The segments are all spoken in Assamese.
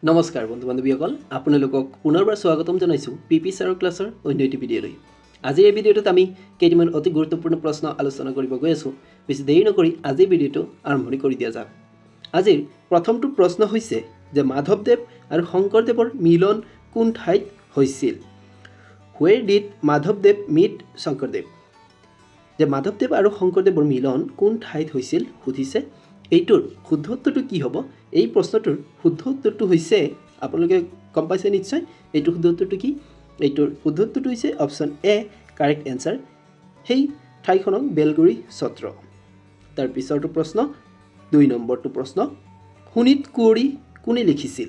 নমস্কাৰ বন্ধু বান্ধৱীসকল, আপোনালোকক পুনৰবাৰ স্বাগতম জনাইছোঁ পিপি ছাৰৰ ক্লাছৰ অন্য এটি ভিডিঅ'লৈ। আজিৰ এই ভিডিঅ'টোত আমি কেইটামান অতি গুৰুত্বপূৰ্ণ প্ৰশ্ন আলোচনা কৰিব গৈ আছোঁ। বেছি দেৰি নকৰি আজিৰ ভিডিঅ'টো আৰম্ভণি কৰি দিয়া যাওক। আজিৰ প্ৰথমটো প্ৰশ্ন হৈছে যে মাধৱদেৱ আৰু শংকৰদেৱৰ মিলন কোন ঠাইত হৈছিল? হুৱেৰ ডিড মাধৱদেৱ মিট শংকৰদেৱ? যে মাধৱদেৱ আৰু শংকৰদেৱৰ মিলন কোন ঠাইত হৈছিল সুধিছে। এইটোৰ শুদ্ধ উত্তৰটো কি হ'ব? এই প্ৰশ্নটোৰ শুদ্ধ উত্তৰটো হৈছে, আপোনালোকে গম পাইছে নিশ্চয় এইটোৰ শুদ্ধ উত্তৰটো কি? এইটোৰ শুদ্ধ উত্তৰটো হৈছে অপশ্যন এ, কাৰেক্ট এনচাৰ। সেই ঠাইখনক বেলগুৰি সত্ৰ। তাৰ পিছৰটো প্ৰশ্ন, 2 নম্বৰটো প্ৰশ্ন, শোণিত কুঁৱৰী কোনে লিখিছিল?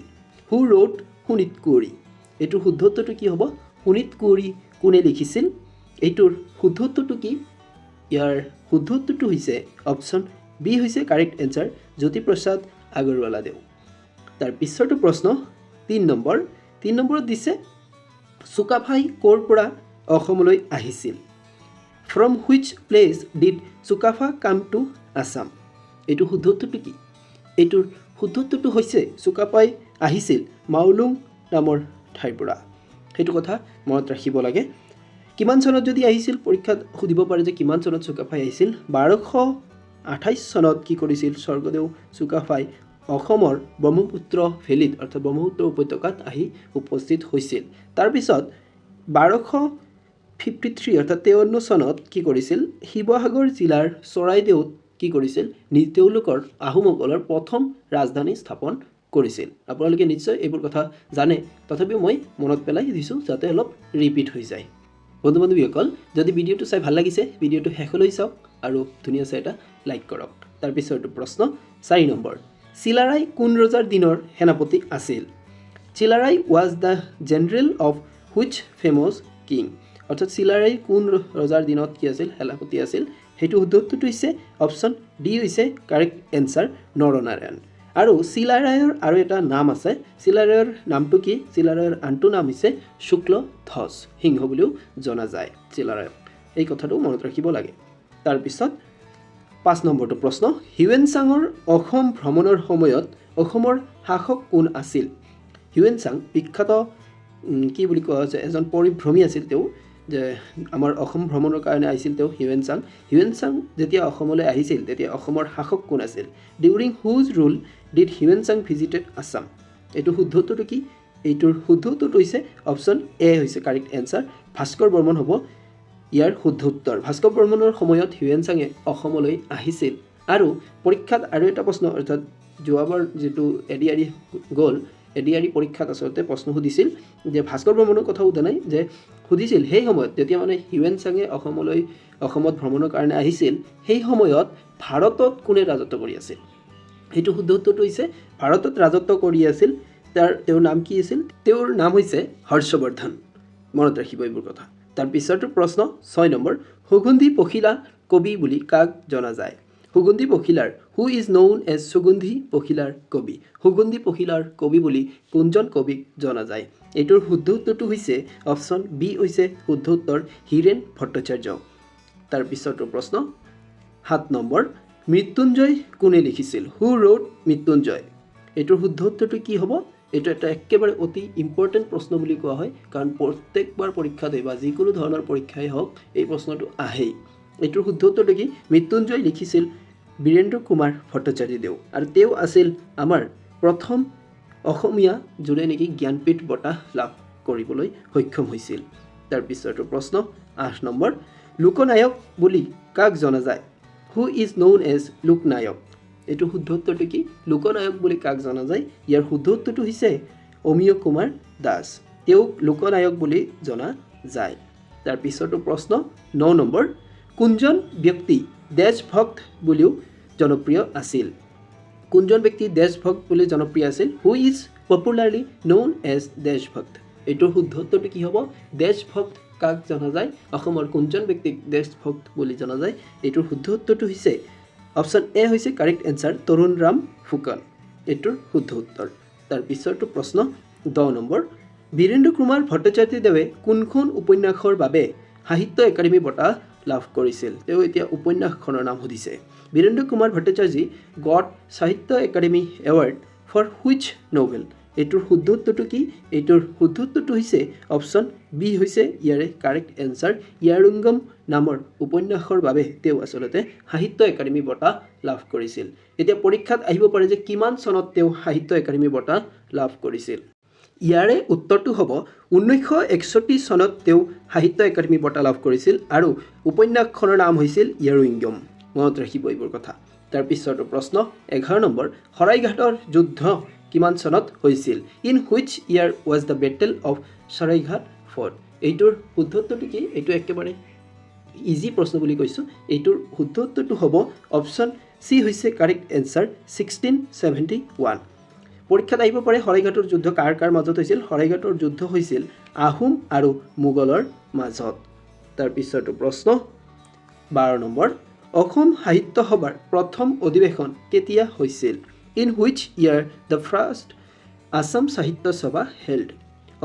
হু ৰোট শোণিত কুঁৱৰী? এইটোৰ শুদ্ধ উত্তৰটো কি হ'ব? শোণিত কুঁৱৰী কোনে লিখিছিল? এইটোৰ শুদ্ধ উত্তৰটো কি? ইয়াৰ শুদ্ধ উত্তৰটো হৈছে অপশ্যন বি হৈছে কাৰেক্ট এনচাৰ, জ্যোতিপ্ৰসাদ আগৰৱালাদেৱ। তাৰ পিছৰটো প্ৰশ্ন 3 নম্বৰত দিছে চুকাফাই ক'ৰ পৰা অসমলৈ আহিছিল? From which place did Sukaphaa come to Assam? এইটো শুদ্ধ উত্তৰটো কি? এইটোৰ শুদ্ধ উত্তৰটো হৈছে চুকাফাই আহিছিল মাউলুং নামৰ ঠাইৰ পৰা। সেইটো কথা মনত ৰাখিব লাগে। কিমান চনত যদি আহিছিল, পৰীক্ষাত সুধিব পাৰে যে কিমান চনত চুকাফাই আহিছিল। 1228 চনত কি কৰিছিল স্বৰ্গদেউ চুকাফাই অসমৰ ব্ৰহ্মপুত্ৰ ভেলীত অৰ্থাৎ ব্ৰহ্মপুত্ৰ উপত্যকাত আহি উপস্থিত হৈছিল। তাৰপিছত 1253 অৰ্থাৎ 53 চনত কি কৰিছিল, শিৱসাগৰ জিলাৰ চৰাইদেউত কি কৰিছিল, তেওঁলোকৰ আহোমসকলৰ প্ৰথম ৰাজধানী স্থাপন কৰিছিল। আপোনালোকে নিশ্চয় এইবোৰ কথা জানে, তথাপিও মই মনত পেলাই দিছোঁ যাতে অলপ ৰিপিট হৈ যায়। বন্ধু বান্ধৱীসকল, যদি ভিডিঅ'টো চাই ভাল লাগিছে ভিডিঅ'টো শেষলৈ চাওক আৰু ধুনীয়াছে এটা লাইক কৰক। তাৰপিছৰটো প্ৰশ্ন 4 নম্বৰ, চিলাৰায় কোন ৰজাৰ দিনৰ সেনাপতি আছিল? Chilarai was the general of which famous king? অৰ্থাৎ চিলাৰায় কোন ৰজাৰ দিনত কি আছিল, সেনাপতি আছিল? সেইটো শুদ্ধ উত্তৰটো হৈছে অপশ্যন ডি হৈছে কাৰেক্ট এনচাৰ, নৰনাৰায়ণ। আৰু চিলাৰায়ৰ আৰু এটা নাম আছে, চিলাৰায়ৰ নামটো কি? চিলাৰায়ৰ আনটো নাম হৈছে শুক্লধ্বজ সিংহ বুলিও জনা যায় চিলাৰায়ক। এই কথাটো মনত ৰাখিব লাগে। তাৰপিছত 5 নম্বৰটো প্ৰশ্ন, হিউৱেন চাঙৰ অসম ভ্ৰমণৰ সময়ত অসমৰ শাসক কোন আছিল? হিউৱেন চাং বিখ্যাত কি বুলি কোৱা হৈছে, এজন পৰিভ্ৰমী আছিল তেওঁ, যে আমাৰ অসম ভ্ৰমণৰ কাৰণে আহিছিল তেওঁ হিউৱেন চাং। হিউৱেন চাং যেতিয়া অসমলৈ আহিছিল তেতিয়া অসমৰ শাসক কোন আছিল? ডিউৰিং হুজ rule did Hiuen Tsang visited Assam? এইটো শুদ্ধ উত্তৰটো কি? এইটোৰ শুদ্ধ উত্তৰটো হৈছে অপশ্যন এ হৈছে কাৰেক্ট এনচাৰ, ভাস্কৰ বৰ্মন হ'ব ইয়াৰ শুদ্ধ উত্তৰ। ভাস্কৰ বৰ্মনৰ সময়ত হিউৱেন চাঙে অসমলৈ আহিছিল। আৰু পৰীক্ষাত আৰু এটা প্ৰশ্ন, অৰ্থাৎ যোৱাবাৰ যিটো এডিআৰি গ'ল, এডিআৰি পৰীক্ষাত আচলতে প্ৰশ্ন সুধিছিল যে ভাস্কৰ বৰ্মনৰ কথা সোধা নাই, যে সুধিছিল সেই সময়ত যেতিয়া মানে হিউৱেন চাঙে অসমত ভ্ৰমণৰ কাৰণে আহিছিল, সেই সময়ত ভাৰতত কোনে ৰাজত্ব কৰি আছিল? সেইটো শুদ্ধ উত্তৰটো হৈছে ভাৰতত ৰাজত্ব কৰি আছিল তেওঁৰ নাম কি আছিল? তেওঁৰ নাম হৈছে হৰ্ষবৰ্ধন। মনত ৰাখিব এইবোৰ কথা। তাৰ পিছৰটো প্ৰশ্ন 6 নম্বৰ, সুগন্ধি পখিলা কবি বুলি কাক জনা যায়? সুগন্ধি পখিলাৰ হু ইজ নউন এজ সুগন্ধি পখিলাৰ কবি? সুগন্ধি পখিলাৰ কবি বুলি কোনজন কবিক জনা যায়? এইটোৰ শুদ্ধ উত্তৰটো হৈছে অপশ্যন বি হৈছে শুদ্ধ উত্তৰ, হীৰেণ ভট্টাচাৰ্য। তাৰ পিছৰটো প্ৰশ্ন 7 নম্বৰ, মৃত্যুঞ্জয় কোনে লিখিছিল? হু ৰোট মৃত্যুঞ্জয়? এইটোৰ শুদ্ধ উত্তৰটো কি হ'ব? এইটো এটা একেবাৰে অতি ইম্পৰ্টেণ্ট প্ৰশ্ন বুলি কোৱা হয়, কাৰণ প্ৰত্যেকবাৰ পৰীক্ষাতে বা যিকোনো ধৰণৰ পৰীক্ষাই হওক এই প্ৰশ্নটো আহেই। এইটোৰ শুদ্ধ উত্তৰটো কি? মৃত্যুঞ্জয় লিখিছিল বীৰেন্দ্ৰ কুমাৰ ভট্টাচাৰ্যদেউ, আৰু তেওঁ আছিল আমাৰ প্ৰথম অসমীয়া যোনে নেকি জ্ঞানপীঠ বঁটা লাভ কৰিবলৈ সক্ষম হৈছিল। তাৰ পিছৰটো প্ৰশ্ন 8 নম্বৰ, লোকনায়ক বুলি কাক জনা যায়? Who is known as Loknayak? এইটো শুদ্ধ উত্তৰটো কি? লোকনায়ক বুলি কাক জনা যায়? ইয়াৰ শুদ্ধ উত্তৰটো হৈছে অমিয় কুমাৰ দাস, তেওঁক লোকনায়ক বুলি জনা যায়। তাৰ পিছৰটো প্ৰশ্ন 9 নম্বৰ, কোনজন ব্যক্তি দেশভক্ত বুলিও জনপ্ৰিয় আছিল? কোনজন ব্যক্তি দেশভক্ত বুলি জনপ্ৰিয় আছিল? Who is popularly known as দেশভক্ত? এইটোৰ শুদ্ধ উত্তৰটো কি হ'ব? দেশভক্ত কাক জনা যায়? অসমৰ কোনজন ব্যক্তিক দেশভক্ত বুলি জনা যায়? এইটোৰ শুদ্ধ উত্তৰটো হৈছে অপশ্যন এ হৈছে কাৰেক্ট এনচাৰ, তৰুণৰাম ফুকন। এইটোৰ শুদ্ধ উত্তৰ। তাৰ পিছৰটো প্ৰশ্ন 10 নম্বৰ, বীৰেন্দ্ৰ কুমাৰ ভট্টাচাৰ্যদেৱে কোনখন উপন্যাসৰ বাবে সাহিত্য একাডেমী বঁটা লাভ কৰিছিল? তেওঁ এতিয়া উপন্যাসখনৰ নাম সুধিছে। বীৰেন্দ্ৰ কুমাৰ ভট্টাচাৰ্যই got Sahitya Akademi award for which novel? এইটোৰ শুদ্ধ উত্তৰটো কি এইটোৰ শুদ্ধ উত্তৰটো হৈছে অপশ্যন বি হৈছে ইয়াৰে কাৰেক্ট এনসাৰ ইয়াৰুঙ্গম নামৰ উপন্যাসৰ বাবে তেওঁ আসলতে সাহিত্য একাডেমী বঁটা লাভ কৰিছিল এতিয়া পৰীক্ষাত আহিব পাৰে যে কিমান চনত তেওঁ সাহিত্য একাডেমী বঁটা লাভ কৰিছিল ইয়াৰে উত্তৰটো হ'ব 1961 চনত তেওঁ সাহিত্য একাডেমী বঁটা লাভ কৰিছিল আৰু উপন্যাসখনৰ নাম হৈছিল ইয়াৰুঙ্গম মনত ৰাখিব এইবোৰ কথা তাৰ পিছৰটো প্ৰশ্ন 11 নম্বৰ শৰাইঘাটৰ যুদ্ধ কিমান চনত হৈছিল in which year was the battle of Saraighat fought এইটোৰ শুদ্ধ উত্তৰটো কি এইটো একেবাৰে ইজি প্ৰশ্ন বুলি কৈছো এইটোৰ শুদ্ধ উত্তৰটো হ'ব অপশ্যন সি হৈছে কাৰেক্ট এনসাৰ 1671 পৰীক্ষাত আহিব পাৰে শৰাইঘাটৰ যুদ্ধ কাৰ কাৰ মাজত হৈছিল শৰাইঘাটৰ যুদ্ধ হৈছিল আহোম আৰু মোগলৰ মাজত তাৰ পিছৰটো প্ৰশ্ন 12 নম্বৰ অসম সাহিত্য সভাৰ প্ৰথম অধিৱেশন কেতিয়া হৈছিল in which year the first Assam সাহিত্য সভা হেল্ড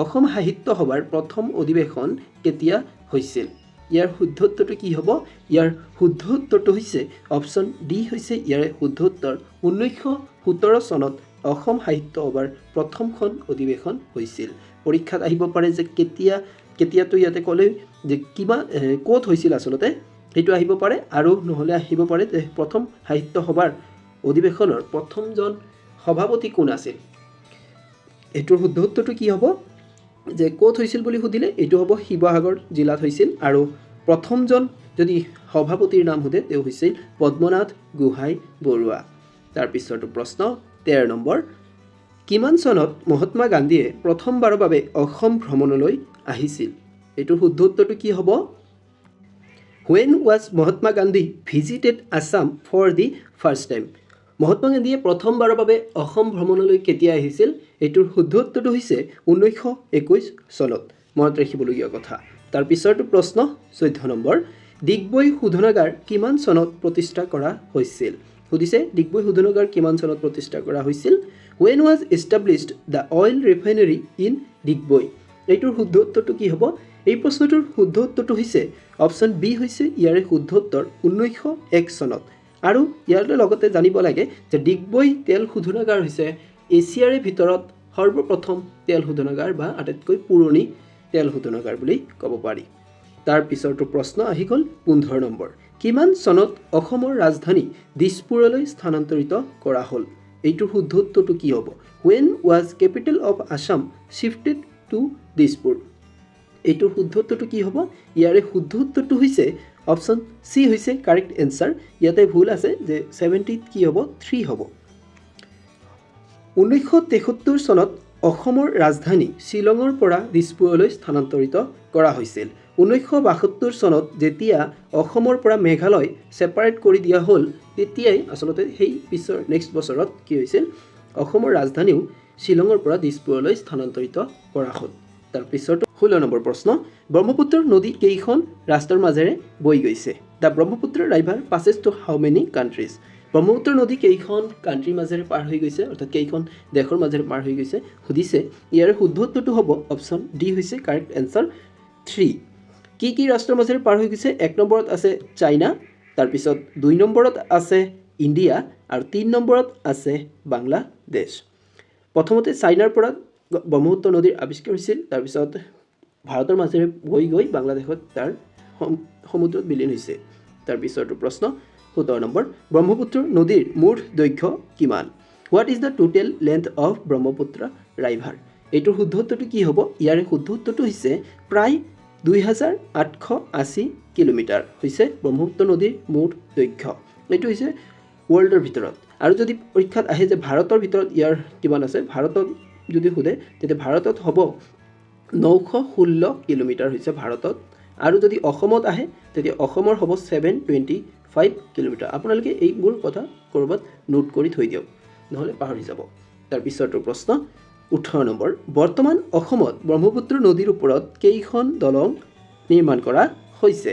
অসম সাহিত্য সভাৰ প্ৰথম অধিৱেশন কেতিয়া হৈছিল ইয়াৰ শুদ্ধ উত্তৰটো কি হ'ব ইয়াৰ শুদ্ধ উত্তৰটো হৈছে অপশ্যন ডি হৈছে ইয়াৰে শুদ্ধ উত্তৰ 1917 চনত অসম সাহিত্য সভাৰ প্ৰথমখন অধিৱেশন হৈছিল পৰীক্ষাত আহিব পাৰে যে কেতিয়াটো ইয়াতে ক'লে যে কিবা ক'ত হৈছিল আসলতে সেইটো আহিব পাৰে আৰু নহলে আহিব পাৰে যে প্ৰথম সাহিত্য সভাৰ অধিৱেশনৰ প্ৰথমজন সভাপতি কোন আছিল এটোৰ শুদ্ধ উত্তৰটো কি হ'ব যে ক'ত হৈছিল বুলি সুধিলে এইটো হ'ব শিৱসাগৰ জিলাত হৈছিল আৰু প্ৰথমজন যদি সভাপতিৰ নাম সুধে তেওঁ হৈছিল পদ্মনাথ গোহাঁই বৰুৱা তাৰ পিছৰটো প্ৰশ্ন 13 নম্বৰ কিমান চনত মহাত্মা গান্ধীয়ে প্ৰথমবাৰৰ বাবে অসম ভ্ৰমণলৈ আহিছিল এইটোৰ শুদ্ধ উত্তৰটো কি হ'ব When was Mahatma Gandhi visited Assam for the first time? Mahatma গান্ধীয়ে প্ৰথমবাৰৰ বাবে অসম ভ্ৰমণলৈ কেতিয়া আহিছিল এইটোৰ শুদ্ধ উত্তৰটো হৈছে 1921 চনত মনত ৰাখিবলগীয়া কথা তাৰ পিছৰটো প্ৰশ্ন 14 নম্বৰ ডিগবৈ শোধনাগাৰ কিমান চনত প্ৰতিষ্ঠা কৰা হৈছিল সুধিছে ডিগবৈ শোধনাগাৰ কিমান চনত প্ৰতিষ্ঠা কৰা হৈছিল When was established the oil refinery in Digboi এইটোৰ শুদ্ধ উত্তৰটো কি হ'ব এই প্ৰশ্নটোৰ শুদ্ধ উত্তৰটো হৈছে অপশ্যন বি হৈছে ইয়াৰে শুদ্ধ উত্তৰ 1901 চনত আৰু ইয়াৰ লগতে জানিব লাগে যে ডিগবৈ তেল শোধনাগাৰ হৈছে এছিয়াৰে ভিতৰত সৰ্বপ্ৰথম তেল শোধনাগাৰ বা আটাইতকৈ পুৰণি তেল শোধনাগাৰ বুলি ক'ব পাৰি তাৰ পিছৰটো প্ৰশ্ন আহি গ'ল 15 নম্বৰ কিমান চনত অসমৰ ৰাজধানী দিছপুৰলৈ স্থানান্তৰিত কৰা হ'ল এইটোৰ শুদ্ধ উত্তৰটো কি হ'ব When was capital of Assam shifted to Dispur এইটোৰ শুদ্ধ উত্তৰটো কি হ'ব ইয়াৰে শুদ্ধ উত্তৰটো হৈছে অপশ্যন সি হৈছে কাৰেক্ট এনসাৰ ইয়াতে ভুল আছে যে 70 কি হ'ব 3 হ'ব 1973 চনত অসমৰ ৰাজধানী শিলঙৰ পৰা দিছপুৰলৈ স্থানান্তৰিত কৰা হৈছিল 1972 চনত যেতিয়া অসমৰ পৰা মেঘালয় সেপাৰেট কৰি দিয়া হ'ল তেতিয়াই আসলতে সেই পিছৰ নেক্সট বছৰত কি হৈছিল অসমৰ ৰাজধানীও শিলঙৰ পৰা দিছপুৰলৈ স্থানান্তৰিত কৰা হ'ল তাৰ পিছৰটো 16 নম্বৰ প্ৰশ্ন ব্ৰহ্মপুত্ৰ নদী কেইখন ৰাষ্ট্ৰৰ মাজেৰে বৈ গৈছে দা Brahmaputra ৰাইভাৰ passes to how many countries Brahmaputra নদী কেইখন কান্ট্ৰিৰ মাজেৰে পাৰ হৈ গৈছে অৰ্থাৎ কেইখন দেশৰ মাজেৰে পাৰ হৈ গৈছে সুধিছে ইয়াৰ শুদ্ধ উত্তৰটো হ'ব অপশ্যন ডি হৈছে কাৰেক্ট এনসাৰ 3 কি ৰাষ্ট্ৰৰ মাজেৰে পাৰ হৈ গৈছে 1 নম্বৰত আছে চাইনা তাৰ পিছত 2 নম্বৰত আছে ইণ্ডিয়া আৰু 3 নম্বৰত আছে বাংলাদেশ প্ৰথমতে চাইনাৰ পৰা ব্ৰহ্মপুত্ৰ নদীৰ আৱিষ্কাৰ হৈছিল তাৰ পিছত ভাৰতৰ মাজেৰে বৈ গৈ বাংলাদেশত তাৰ সমুদ্ৰত বিলীন হৈছে তাৰ পিছৰটো প্ৰশ্ন 17 নম্বৰ ব্ৰহ্মপুত্ৰ নদীৰ মুঠ দৈৰ্ঘ্য কিমান what is the total length of Brahmaputra river এইটোৰ শুদ্ধ উত্তৰটো কি হ'ব ইয়াৰে শুদ্ধ উত্তৰটো হৈছে প্ৰায় 2880 কিলোমিটাৰ হৈছে ব্ৰহ্মপুত্ৰ নদীৰ মুঠ দৈৰ্ঘ্য এইটো হৈছে ৱৰ্ল্ডৰ ভিতৰত আৰু যদি পৰীক্ষাত আহে যে ভাৰতৰ ভিতৰত ইয়াৰ কিমান আছে ভাৰতত যদি সুধে তেতিয়া ভাৰতত হ'ব 916 কিলোমিটাৰ হৈছে ভাৰতত আৰু যদি অসমত আহে তেতিয়া অসমৰ হ'ব 725 কিলোমিটাৰ আপোনালোকে এইবোৰ কথা কৰবাত নোট কৰি থৈ দিয়ক নহলে পাহৰি যাব তাৰ পিছৰটো প্ৰশ্ন 18 নম্বৰ বৰ্তমান অসমত ব্ৰহ্মপুত্ৰ নদীৰ ওপৰত কেইখন দলং নিৰ্মাণ কৰা হৈছে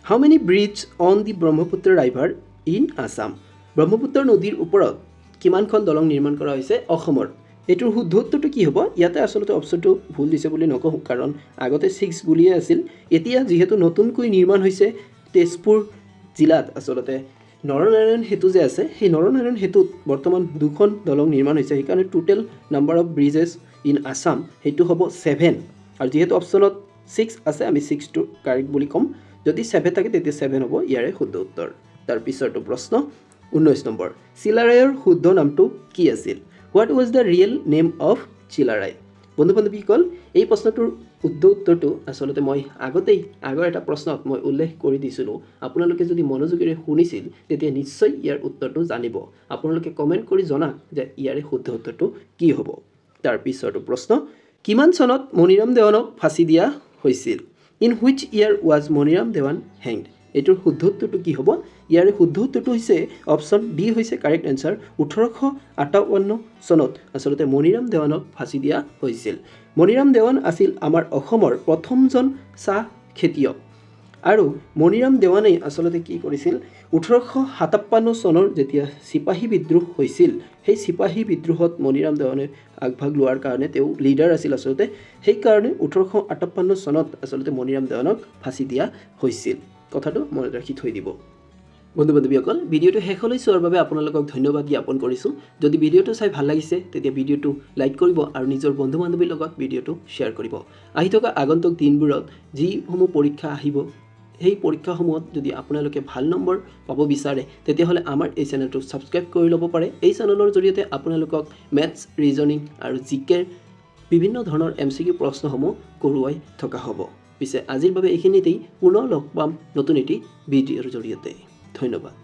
How many bridges on the Brahmaputra ৰাইভাৰ in Assam Brahmaputra নদীৰ ওপৰত কিমানখন দলং নিৰ্মাণ কৰা হৈছে অসমৰ এটোৰ শুদ্ধ উত্তৰটো কি হ'ব ইয়াতে আসলতে অপচনটো ভুল দিছে বুলি নকওঁ কাৰণ আগতে 6 বুলিয়ে আছিল এতিয়া যেহেতু নতুনকৈ নিৰ্মাণ হৈছে তেজপুৰ জিলাত আসলতে নৰনাৰায়ণ সেতু যে আছে সেই নৰনাৰায়ণ সেতুত বৰ্তমান 2খন দলং নিৰ্মাণ হৈছে সেইকাৰণে total number of bridges in Assam সেইটো হ'ব 7 আৰু যিহেতু অপশ্যনত 6 আছে আমি 6টো কাৰেক্ট বুলি ক'ম যদি 7 থাকে তেতিয়া 7 হ'ব ইয়াৰে শুদ্ধ উত্তৰ তাৰ পিছৰটো প্ৰশ্ন 19 নম্বৰ চিলাৰায়ৰ শুদ্ধ নামটো কি আছিল what was the real name of Chilarai বন্ধু বান্ধৱীসকল এই প্ৰশ্নটোৰ শুদ্ধ উত্তৰটো আচলতে মই আগৰ এটা প্ৰশ্নত মই উল্লেখ কৰি দিছিলোঁ আপোনালোকে যদি মনোযোগেৰে শুনিছিল তেতিয়া নিশ্চয় ইয়াৰ উত্তৰটো জানিব আপোনালোকে কমেণ্ট কৰি জনাওক যে ইয়াৰে শুদ্ধ উত্তৰটো কি হ'ব তাৰ পিছৰটো প্ৰশ্ন কিমান চনত মণিৰাম দেৱানক ফাঁচি দিয়া হৈছিল in which year was Maniram Dewan hanged এইটোৰ শুদ্ধ উত্তৰটো কি হ'ব ইয়াৰে শুদ্ধ উত্তৰটো হৈছে অপশ্যন ডি হৈছে কাৰেক্ট এনচাৰ 1858 চনত আচলতে মণিৰাম দেৱানক ফাঁচি দিয়া হৈছিল মণিৰাম দেৱান আছিল আমাৰ অসমৰ প্ৰথমজন চাহ খেতিয়ক আৰু মণিৰাম দেৱানে আচলতে কি কৰিছিল 1857 চনৰ যেতিয়া চিপাহী বিদ্ৰোহ হৈছিল সেই চিপাহী বিদ্ৰোহত মণিৰাম দেৱানে আগভাগ লোৱাৰ কাৰণে তেওঁ লিডাৰ আছিল আচলতে সেইকাৰণে 1858 চনত আচলতে মণিৰাম দেৱানক ফাঁচি দিয়া হৈছিল কথাটো মনত ৰাখি থৈ দিব বন্ধু বান্ধৱীসকল ভিডিঅ'টো শেষলৈ চোৱাৰ বাবে আপোনালোকক ধন্যবাদ জ্ঞাপন কৰিছোঁ যদি ভিডিঅ'টো চাই ভাল লাগিছে তেতিয়া ভিডিঅ'টো লাইক কৰিব আৰু নিজৰ বন্ধু বান্ধৱীৰ লগত ভিডিঅ'টো শ্বেয়াৰ কৰিব আহি থকা আগন্তুক দিনবোৰত যিসমূহ পৰীক্ষা আহিব সেই পৰীক্ষাসমূহত যদি আপোনালোকে ভাল নম্বৰ পাব বিচাৰে তেতিয়াহ'লে আমাৰ এই চেনেলটো ছাবস্ক্ৰাইব কৰি ল'ব পাৰে এই চেনেলৰ জৰিয়তে আপোনালোকক মেথছ ৰিজনিং আৰু জিকেৰ বিভিন্ন ধৰণৰ MCQ প্ৰশ্নসমূহ কৰোৱাই থকা হ'ব পিছে আজিৰ বাবে এইখিনিতেই পুনৰ লগ পাম নতুন এটি ভিডিঅ'ৰ জৰিয়তে ধন্যবাদ